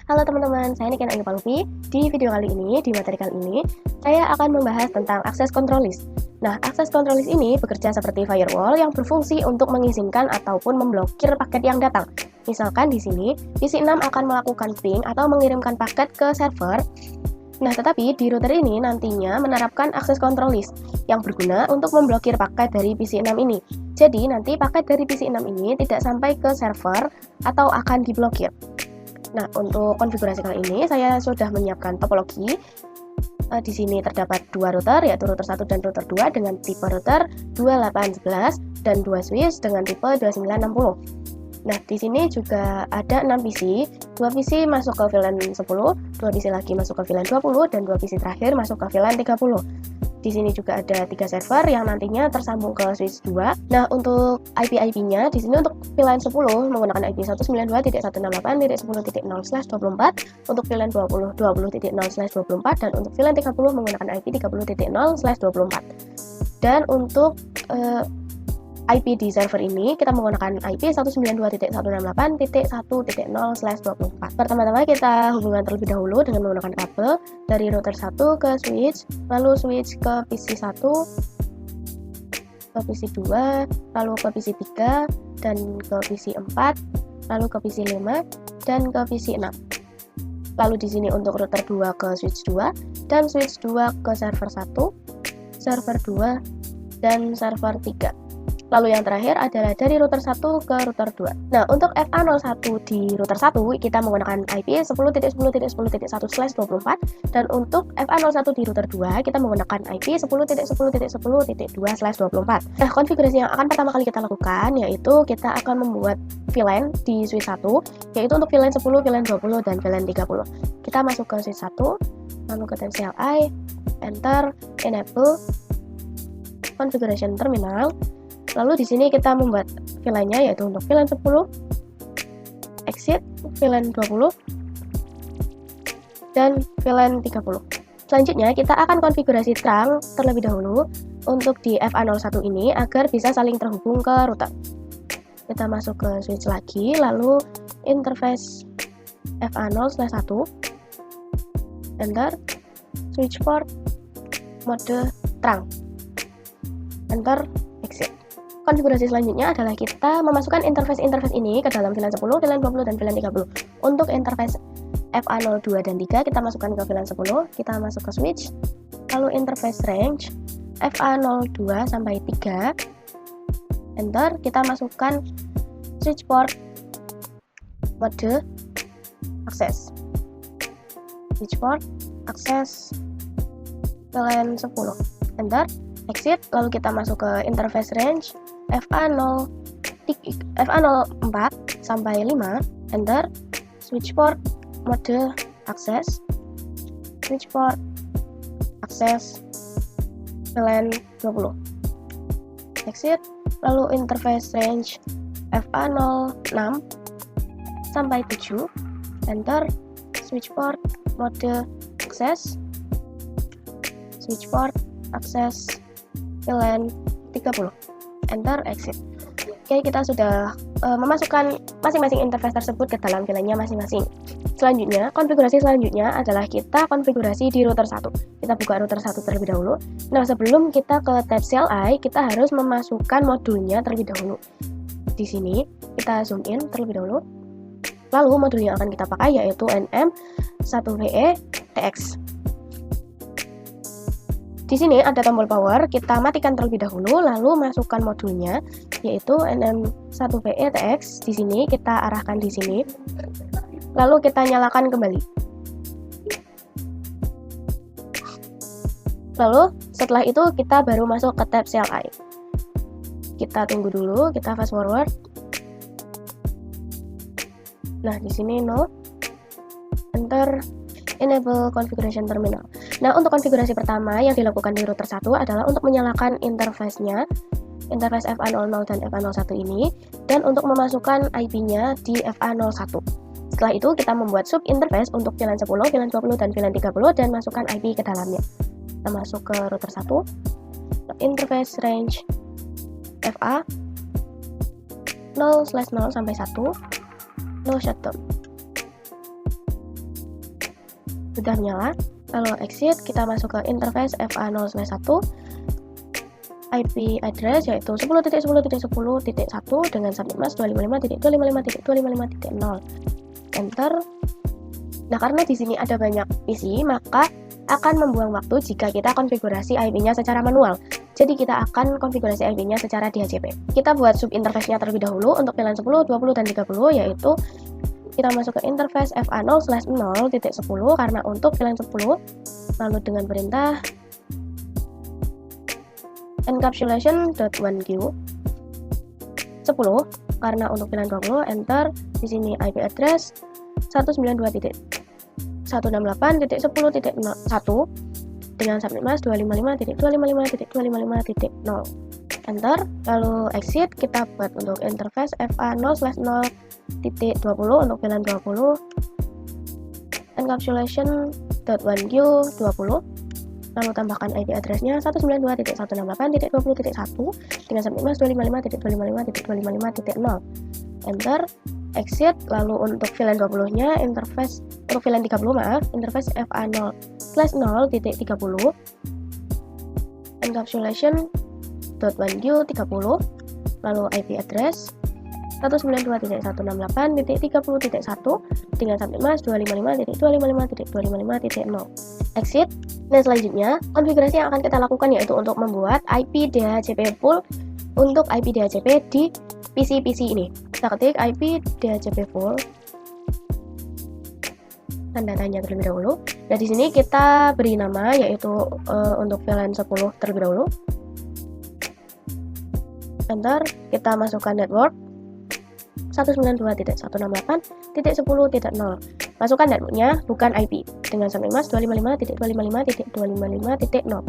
Halo teman-teman, saya Niken Ayu Palupi. Di video kali ini, di materi kali ini, saya akan membahas tentang akses control list. Nah, akses control list ini bekerja seperti firewall yang berfungsi untuk mengizinkan ataupun memblokir paket yang datang. Misalkan di sini, PC 6 akan melakukan ping atau mengirimkan paket ke server. Nah, tetapi di router ini nantinya menerapkan akses control list yang berguna untuk memblokir paket dari PC 6 ini. Jadi, nanti paket dari PC 6 ini tidak sampai ke server atau akan diblokir. Nah, untuk konfigurasi kali ini saya sudah menyiapkan topologi. Di sini terdapat dua router, yaitu router 1 dan router 2 dengan tipe router 2811 dan 2 switch dengan tipe 2960. Nah, di sini juga ada 6 PC, 2 PC masuk ke VLAN 10, 2 PC lagi masuk ke VLAN 20, dan 2 PC terakhir masuk ke VLAN 30. Di sini juga ada 3 server yang nantinya tersambung ke switch 2. Nah, untuk IP-IP-nya di sini untuk VLAN 10 menggunakan IP 192.168.10.0/24, untuk VLAN 20 20.0/24 dan untuk VLAN 30 menggunakan IP 30.0/24. Dan untuk IP di server ini kita menggunakan IP 192.168.1.0/24. Pertama-tama kita hubungan terlebih dahulu dengan menggunakan kabel dari router 1 ke switch, lalu switch ke PC 1, ke PC 2, lalu ke PC 3, dan ke PC 4, lalu ke PC 5, dan ke PC 6. Lalu di sini untuk router 2 ke switch 2, dan switch 2 ke server 1, server 2, dan server 3. Lalu yang terakhir adalah dari router 1 ke router 2. Nah, untuk FA01 di router 1 kita menggunakan IP 10.10.10.1/24 dan untuk FA01 di router 2 kita menggunakan IP 10.10.10.2/24. Nah, konfigurasi yang akan pertama kali kita lakukan yaitu kita akan membuat VLAN di switch 1, yaitu untuk VLAN 10, VLAN 20, dan VLAN 30. Kita masuk ke switch 1, lalu ke tab CLI, enter, enable, configuration terminal. Lalu di sini kita membuat VLAN-nya yaitu untuk VLAN 10, exit, VLAN 20, dan VLAN 30. Selanjutnya kita akan konfigurasi trunk terlebih dahulu untuk di FA01 ini agar bisa saling terhubung ke router. Kita masuk ke switch lagi, lalu interface FA0/1, enter, switch port, mode trunk, enter, exit. Konfigurasi selanjutnya adalah kita memasukkan interface ini ke dalam VLAN 10, VLAN 20, dan VLAN 30. Untuk interface FA02 dan 3 kita masukkan ke VLAN 10, kita masuk ke switch, lalu interface range FA02 sampai 3, enter, kita masukkan switch port, mode, akses, switch port, akses, VLAN 10, enter, exit, lalu kita masuk ke interface range FA04 sampai 5, enter, switch port, mode, akses, switch port, akses, VLAN 20, exit, lalu interface range FA06 sampai 7, enter, switch port, mode, akses, switch port, akses, VLAN 30, enter, exit. Oke, kita sudah memasukkan masing-masing interface tersebut ke dalam VLAN-nya masing-masing. Selanjutnya, konfigurasi selanjutnya adalah kita konfigurasi di router 1. Kita buka router 1 terlebih dahulu. Nah, sebelum kita ke tab CLI, kita harus memasukkan modulnya terlebih dahulu. Di sini, kita zoom in terlebih dahulu. Lalu, modul yang akan kita pakai yaitu NM1VE TX. Di sini ada tombol power, kita matikan terlebih dahulu, lalu masukkan modulnya, yaitu NM1VE TX. Di sini kita arahkan di sini, lalu kita nyalakan kembali. Lalu setelah itu kita baru masuk ke tab CLI. Kita tunggu dulu, kita fast forward. Nah, di sini no, enter, enable configuration terminal. Nah, untuk konfigurasi pertama yang dilakukan di router 1 adalah untuk menyalakan interface-nya, interface FA00 dan FA01 ini, dan untuk memasukkan IP-nya di FA01. Setelah itu, kita membuat sub interface untuk VLAN 10, VLAN 20, dan VLAN 30, dan masukkan IP ke dalamnya. Kita masuk ke router 1, interface range FA 0/0 sampai 1, no shutdown. sudah menyala. Lalu exit, kita masuk ke interface FA0/1, IP address yaitu 10.10.10.1 dengan subnet mask 255.255.255.0. Enter. Nah, karena di sini ada banyak PC, maka akan membuang waktu jika kita konfigurasi IP-nya secara manual. Jadi kita akan konfigurasi IP-nya secara DHCP. Kita buat sub interface-nya terlebih dahulu untuk VLAN 10, 20, dan 30, yaitu kita masuk ke interface FA0/0.10 karena untuk VLAN 10, lalu dengan perintah encapsulation.1q 10 karena untuk VLAN 20, enter. Di sini IP address 192.168.10.1 dengan subnet mask 255.255.255.0. Enter. Lalu exit, kita buat untuk interface FA0/0.20 untuk VLAN 20 encapsulation.1q 20, lalu tambahkan IP addressnya 192.168.20.1 dengan subnet mask 255.255.255.0. Enter. Exit. Lalu untuk VLAN 20 nya interface untuk VLAN 30 interface FA0/0.30 encapsulation.1q 30, lalu IP address 192.168.30.1 dengan subnet mask 255.255.255.0. Exit. Dan selanjutnya, konfigurasi yang akan kita lakukan yaitu untuk membuat IP DHCP full untuk IP DHCP di PC-PC ini. Kita ketik IP DHCP full, tanda tanya terlebih dahulu. Nah, di sini kita beri nama yaitu untuk VLAN 10 terlebih dahulu. Enter. Kita masukkan network 192.168.10.0. Masukkan networknya, bukan IP, dengan subnet mask 255.255.255.0.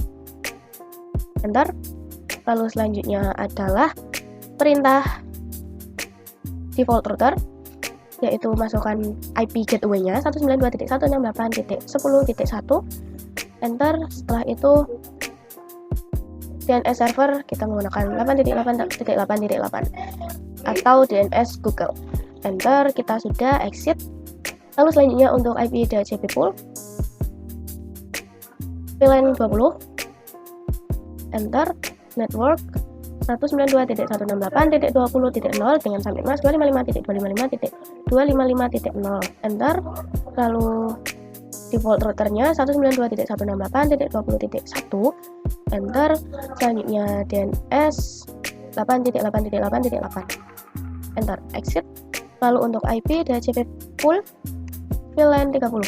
Enter. Lalu selanjutnya adalah perintah default router, yaitu masukkan IP gateway-nya 192.168.10.1. Enter. Setelah itu DNS server kita menggunakan 8.8.8.8 atau DNS Google. Enter. Kita sudah exit. Lalu selanjutnya untuk IP DHCP pool VLAN 20, enter. Network 192.168.20.0 dengan subnet mask 255.255.255.0. Enter. Lalu default routernya 192.168.20.1. Enter. Selanjutnya DNS 8.8.8.8. Enter. Exit. Lalu untuk IP DHCP pool VLAN 30.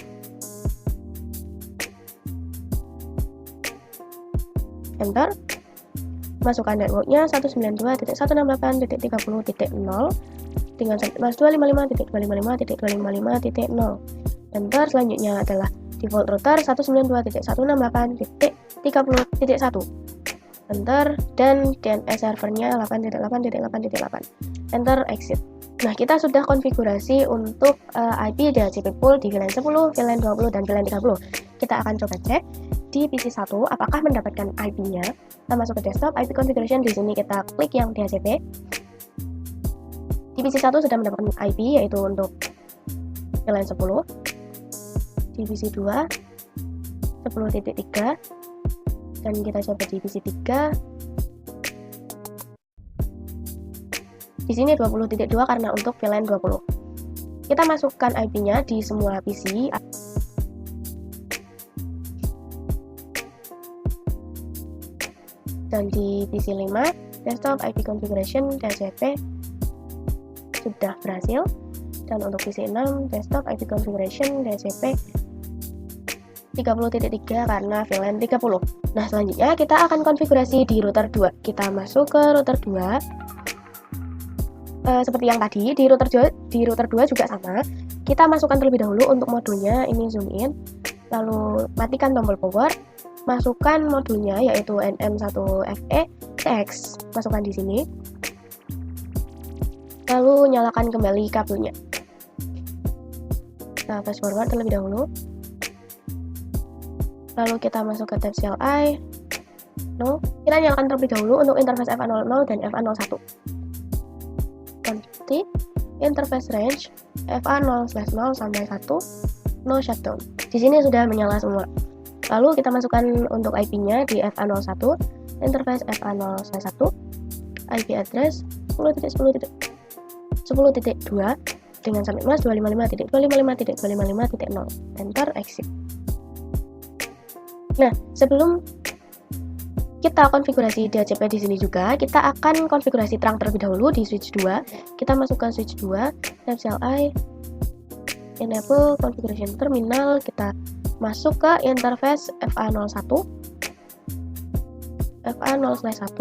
Enter. Masukkan networknya 192.168.30.0 dengan subnet mask 255.255.255.0. Enter. Selanjutnya adalah default router 192.168.30.1. Enter. Dan DNS servernya 8.8.8.8. Enter. Exit. Nah, kita sudah konfigurasi untuk IP DHCP pool di VLAN 10, VLAN 20, dan VLAN 30. Kita akan coba cek di PC 1 apakah mendapatkan IP-nya. Kita masuk ke desktop, IP configuration, di sini kita klik yang DHCP. Di PC 1 sudah mendapatkan IP yaitu untuk VLAN 10. Di PC 2 10.3 dan kita coba di PC 3. Di sini 20.2 karena untuk VLAN 20. Kita masukkan IP-nya di semua PC. Dan di PC 5, desktop IP configuration DHCP sudah berhasil. Dan untuk PC 6, desktop IP configuration DHCP 30.3 karena VLAN 30. Nah, selanjutnya kita akan konfigurasi di router 2. Kita masuk ke router 2. Seperti yang tadi, di router 2 juga sama. Kita masukkan terlebih dahulu untuk modulnya, ini zoom in. Lalu matikan tombol power. Masukkan modulnya yaitu NM1FE TX. Masukkan di sini. Lalu nyalakan kembali kabelnya. Kita fast forward terlebih dahulu. Lalu kita masuk ke tab CLI. No, kita nyalakan terlebih dahulu untuk interface FA00 dan FA01. Nanti interface range FA0/0 sampai 1. no shutdown. Di sini sudah menyala semua. Lalu kita masukkan untuk IP-nya di FA01, interface FA0/1, IP address 10.10.10.2 dengan subnet mask 255.255.255.0. Enter, exit. Nah, sebelum kita konfigurasi DHCP di sini juga, kita akan konfigurasi terang terlebih dahulu di switch 2. Kita masukkan switch 2, type CLI, enable configuration terminal, kita masuk ke interface FA01, FA0/1,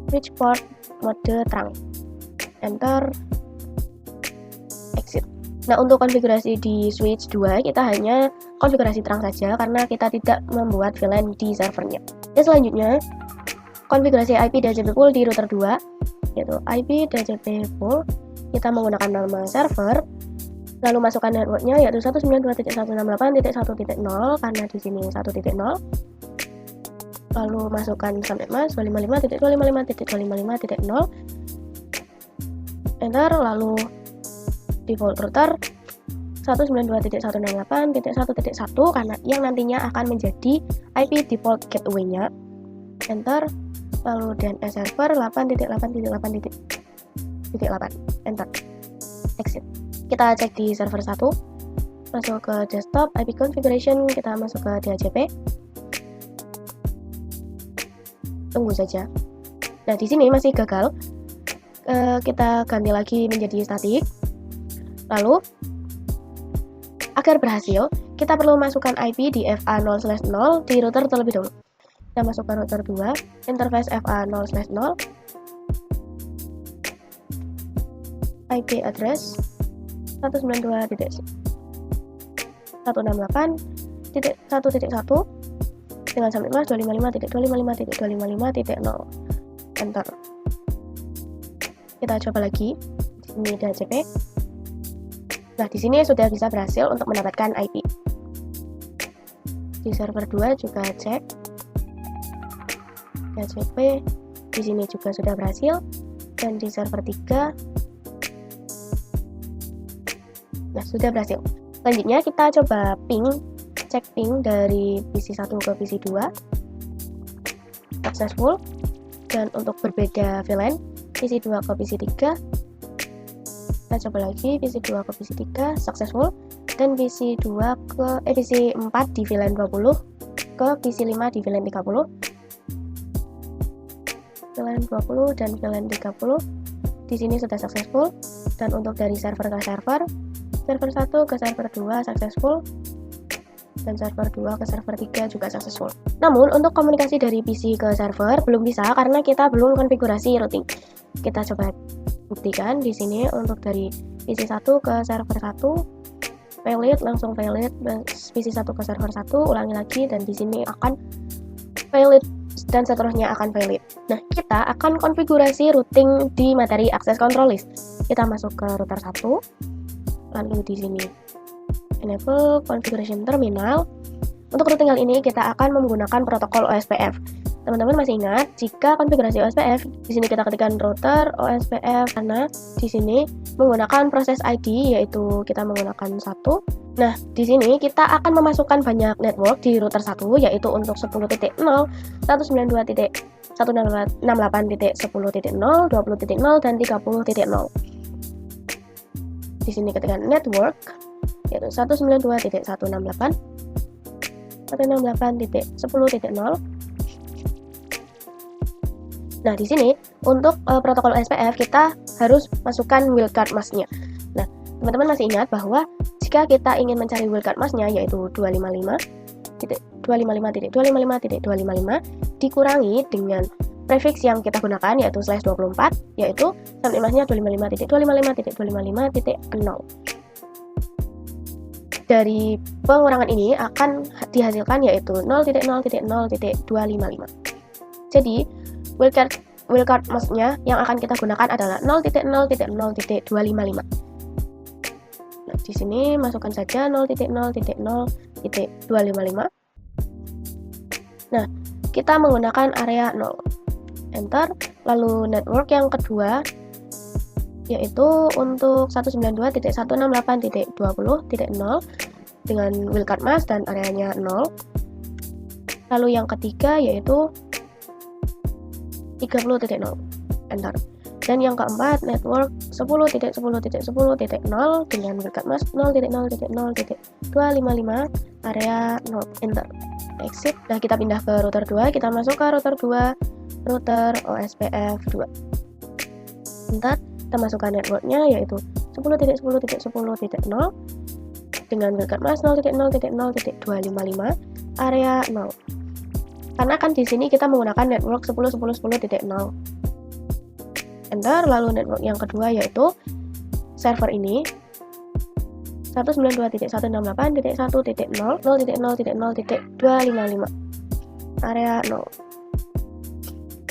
switch port mode terang, enter, exit. Nah, untuk konfigurasi di switch 2 kita hanya konfigurasi terang saja karena kita tidak membuat VLAN di servernya. Dan selanjutnya konfigurasi IP DHCP pool di router 2, yaitu IP DHCP pool, kita menggunakan nama server, lalu masukkan networknya yaitu 192.168.1.0 karena di sini 1.0, lalu masukkan subnet mask 255.255.255.0, enter, lalu default router 192.168.1.1 karena yang nantinya akan menjadi IP default gateway-nya, enter, lalu DNS server 8.8.8.8, enter, exit. Kita cek di server 1, masuk ke desktop, IP configuration, kita masuk ke DHCP, tunggu saja. Nah, di sini masih gagal, kita ganti lagi menjadi static. Lalu, agar berhasil, kita perlu masukkan IP di FA0/0 di router terlebih dahulu. Kita masuk ke router 2, interface FA0/0, IP address 192.168.1.1 dengan subnet mask 255.255.255.0, enter. Kita coba lagi di sini DHCP. Nah, di sini sudah bisa berhasil untuk mendapatkan IP. Di server 2 juga cek DHCP, di sini juga sudah berhasil, dan di server 3 nah, sudah berhasil. Selanjutnya kita coba cek ping dari PC 1 ke PC 2, successful, dan untuk berbeda VLAN PC 2 ke PC 3, kita coba lagi PC 2 ke PC 3, successful, dan PC 4 di VLAN 20 ke PC 5 di VLAN 30, VLAN 20 dan VLAN 30 di sini sudah successful. Dan untuk dari server ke server 1 ke server 2 successful, dan server 2 ke server 3 juga successful. Namun untuk komunikasi dari PC ke server belum bisa karena kita belum konfigurasi routing. Kita coba buktikan di sini untuk dari PC 1 ke server 1 valid, langsung valid, PC 1 ke server 1 ulangi lagi, dan di sini akan valid dan seterusnya akan valid. Nah, kita akan konfigurasi routing di materi access control list. Kita masuk ke router 1, lalu di sini enable configuration terminal. Untuk routing kali ini kita akan menggunakan protokol OSPF. Teman-teman masih ingat, jika konfigurasi OSPF, di sini kita ketikkan router OSPF karena di sini menggunakan proses ID, yaitu kita menggunakan 1. Nah, di sini kita akan memasukkan banyak network di router 1, yaitu untuk 10.0, 192.168.10.0, 20.0, dan 30.0. Di sini ketikkan network, yaitu 192.168.168.10.0. Nah, di sini untuk protokol SPF kita harus masukkan wildcard mask-nya. Nah, teman-teman masih ingat bahwa jika kita ingin mencari wildcard mask-nya yaitu 255.255.255.255 dikurangi dengan prefix yang kita gunakan yaitu /24, yaitu subnet mask-nya 255.255.255.0. Dari pengurangan ini akan dihasilkan yaitu 0.0.0.255. Jadi wildcard mask-nya yang akan kita gunakan adalah 0.0.0.255. Nah, di sini masukkan saja 0.0.0.255. Nah, kita menggunakan area 0. Enter. Lalu network yang kedua yaitu untuk 192.168.20.0 dengan wildcard mask dan areanya 0. Lalu yang ketiga yaitu 30.0, enter. Dan yang keempat network 10.10.10.0 dengan wildcard mask 0.0.0.255 area 0, enter. Exit. Nah, kita pindah ke router 2, kita masuk ke router 2, router OSPF 2. Bentar, kita masukkan networknya yaitu 10.10.10.0 dengan wildcard mask 0.0.0.255 area 0. Karena kan di sini kita menggunakan network 10.10.10.0. Enter. Lalu network yang kedua yaitu server ini 192.168.1.0.0.0.255 area 0.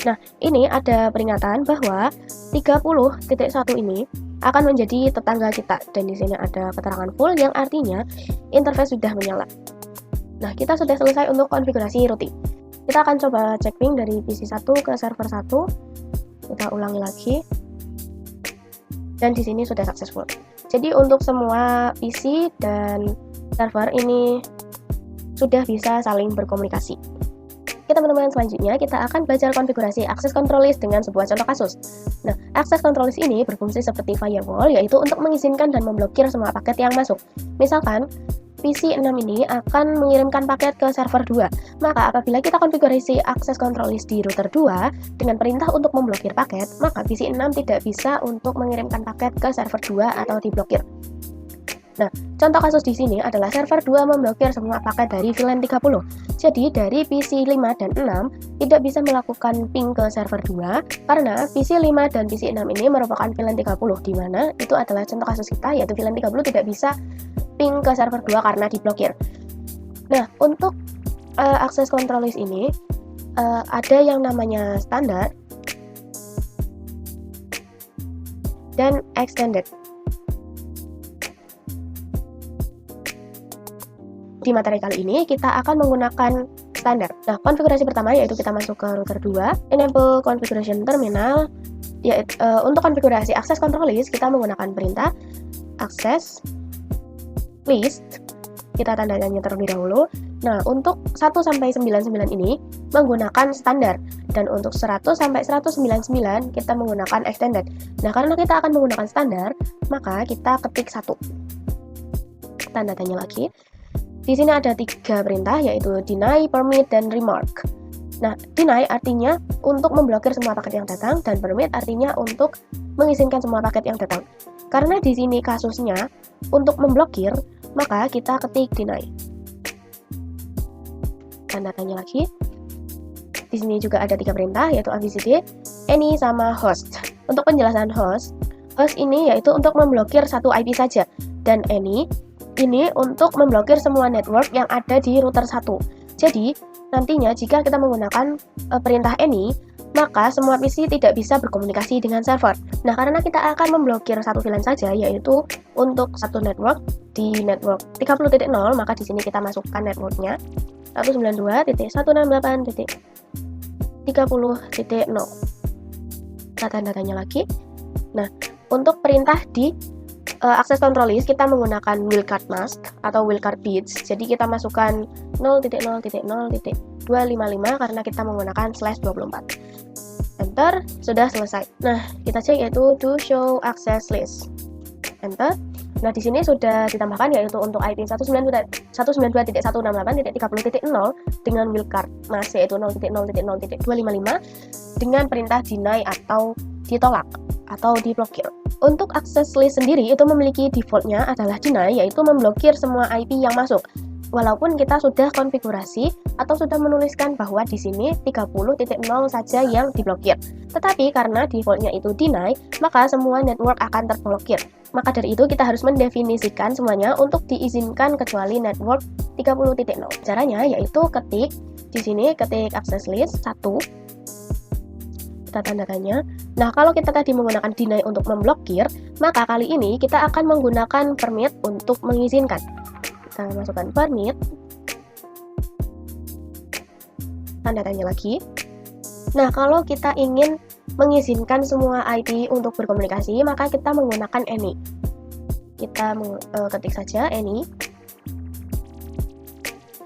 Nah, ini ada peringatan bahwa 30.1 ini akan menjadi tetangga kita, dan di sini ada keterangan full yang artinya interface sudah menyala. Nah, kita sudah selesai untuk konfigurasi routing. Kita akan coba cek ping dari PC 1 ke server 1. Kita ulangi lagi. Dan di sini sudah successful. Jadi untuk semua PC dan server ini sudah bisa saling berkomunikasi. Oke teman-teman, selanjutnya kita akan belajar konfigurasi access control list dengan sebuah contoh kasus. Nah, access control list ini berfungsi seperti firewall, yaitu untuk mengizinkan dan memblokir semua paket yang masuk. Misalkan, PC 6 ini akan mengirimkan paket ke server 2. Maka apabila kita konfigurasi access control list di router 2 dengan perintah untuk memblokir paket, maka PC 6 tidak bisa untuk mengirimkan paket ke server 2 atau diblokir. Nah, contoh kasus di sini adalah server 2 memblokir semua paket dari VLAN 30. Jadi, dari PC 5 dan 6 tidak bisa melakukan ping ke server 2 karena PC 5 dan PC 6 ini merupakan VLAN 30, di mana itu adalah contoh kasus kita, yaitu VLAN 30 tidak bisa ping ke server 2 karena diblokir. Nah, untuk access control list ini ada yang namanya standar dan extended. Di materi kali ini kita akan menggunakan standar. Nah, konfigurasi pertama yaitu kita masuk ke router 2, enable configuration terminal. Untuk konfigurasi access control list kita menggunakan perintah access list. Kita tanda tanya terlebih dahulu. Nah, untuk 1 sampai 99 ini menggunakan standar, dan untuk 100 sampai 199 kita menggunakan extended. Nah, karena kita akan menggunakan standar, maka kita ketik 1. Tanda tanya lagi. Di sini ada 3 perintah, yaitu deny, permit, dan remark. Nah, deny artinya untuk memblokir semua paket yang datang, dan permit artinya untuk mengizinkan semua paket yang datang. Karena di sini kasusnya untuk memblokir, maka kita ketik deny. Tanda tanya lagi. Di sini juga ada 3 perintah, yaitu abcd, any, sama host. Untuk penjelasan host ini yaitu untuk memblokir satu IP saja, dan any ini untuk memblokir semua network yang ada di router 1. Jadi, nantinya jika kita menggunakan perintah any, maka semua PC tidak bisa berkomunikasi dengan server. Nah, karena kita akan memblokir satu VLAN saja, yaitu untuk satu network di network 30.0, maka di sini kita masukkan networknya 192.168.30.0. Kita tanda tanya lagi. Nah, untuk perintah di access control list kita menggunakan wildcard mask atau wildcard bits. Jadi kita masukkan 0.0.0.255 karena kita menggunakan /24. Enter, sudah selesai. Nah, kita cek yaitu do show access list. Enter. Nah, di sini sudah ditambahkan yaitu untuk IP 192.168.30.0 dengan wildcard mask yaitu 0.0.0.255 dengan perintah deny atau ditolak atau diblokir. Untuk access list sendiri itu memiliki defaultnya adalah deny, yaitu memblokir semua IP yang masuk. Walaupun kita sudah konfigurasi atau sudah menuliskan bahwa di sini 30.0 saja yang diblokir. Tetapi karena defaultnya itu deny, maka semua network akan terblokir. Maka dari itu kita harus mendefinisikan semuanya untuk diizinkan kecuali network 30.0. Caranya yaitu ketik di sini access list 1. Kita tanda tanya. Nah, kalau kita tadi menggunakan deny untuk memblokir, maka kali ini kita akan menggunakan permit untuk mengizinkan. Kita masukkan permit. Tanda tanya lagi. Nah, kalau kita ingin mengizinkan semua IP untuk berkomunikasi, maka kita menggunakan any. Kita ketik saja any.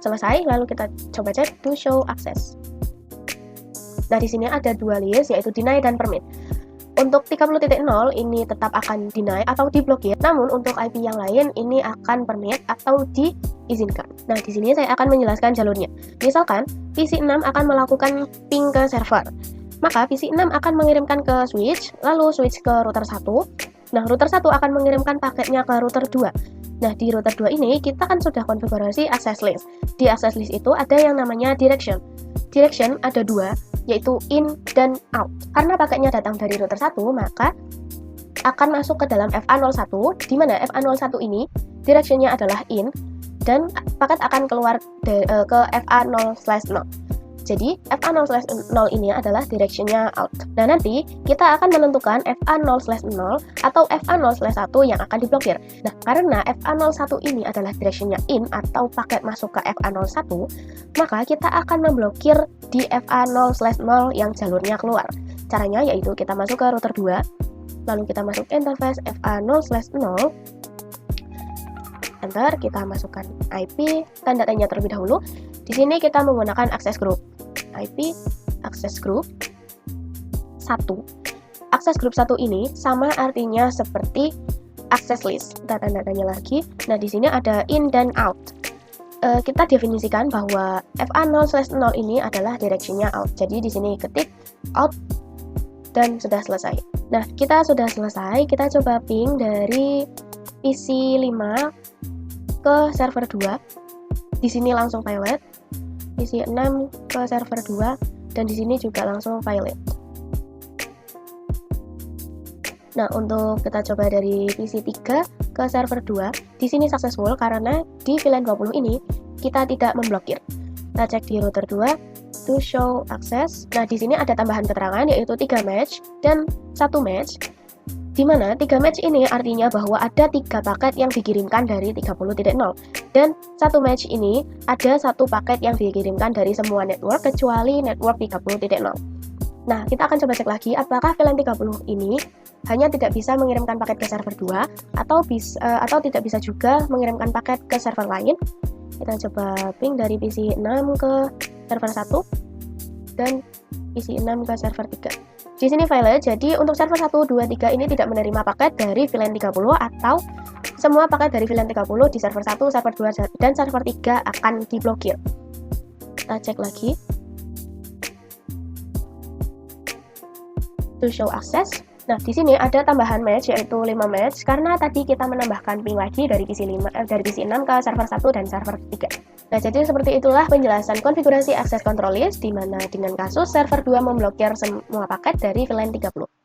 Selesai, lalu kita coba cek to show access. Nah, di sini ada dua list, yaitu deny dan permit. Untuk 30.0 ini tetap akan deny atau diblokir, namun untuk IP yang lain ini akan permit atau diizinkan. Nah, di sini saya akan menjelaskan jalurnya. Misalkan PC 6 akan melakukan ping ke server, maka PC 6 akan mengirimkan ke switch, lalu switch ke router 1. Nah, router 1 akan mengirimkan paketnya ke router 2. Nah, di router 2 ini kita kan sudah konfigurasi access list. Di access list itu ada yang namanya direction. Direction ada dua, yaitu in dan out. Karena paketnya datang dari router 1, maka akan masuk ke dalam FA01, di mana FA01 ini directionnya adalah in, dan paket akan keluar ke FA0/0. Jadi, FA0/0 ini adalah directionnya out. Nah, nanti kita akan menentukan FA0/0 atau FA0/1 yang akan diblokir. Nah, karena FA01 ini adalah directionnya in atau paket masuk ke FA01, maka kita akan memblokir di FA0/0 yang jalurnya keluar. Caranya yaitu kita masuk ke router 2, lalu kita masuk interface FA0/0, enter, kita masukkan IP, tanda tanya terlebih dahulu. Di sini kita menggunakan access group. IP access group 1. Access group 1 ini sama artinya seperti access list. Kita tanda tanya lagi. Nah, di sini ada in dan out. Kita definisikan bahwa FA0/0 ini adalah directionnya out. Jadi di sini ketik out dan sudah selesai. Nah, kita sudah selesai. Kita coba ping dari PC 5 ke server 2. Di sini langsung violet. PC 6 ke server 2, dan di sini juga langsung violet. Nah, untuk kita coba dari PC 3 ke server 2, di sini successful karena di VLAN 20 ini kita tidak memblokir. Kita cek di router 2 to show access. Nah, di sini ada tambahan keterangan yaitu 3 match dan 1 match. Di mana 3 match ini artinya bahwa ada 3 paket yang dikirimkan dari 30.0, dan 1 match ini ada 1 paket yang dikirimkan dari semua network kecuali network 30.0. Nah, kita akan coba cek lagi apakah VLAN 30 ini hanya tidak bisa mengirimkan paket ke server 2 atau tidak bisa juga mengirimkan paket ke server lain. Kita coba ping dari PC 6 ke server 1 dan PC 6 ke server 3. Di sini violet, jadi untuk server 1, 2, 3 ini tidak menerima paket dari VLAN 30 atau semua paket dari VLAN 30 di server 1, server 2, dan server 3 akan diblokir. Kita cek lagi. To show access. Nah, di sini ada tambahan match yaitu 5 match karena tadi kita menambahkan ping lagi dari PC 6 ke server 1 dan server 3. Nah, jadi seperti itulah penjelasan konfigurasi access control list di mana dengan kasus server 2 memblokir semua paket dari VLAN 30.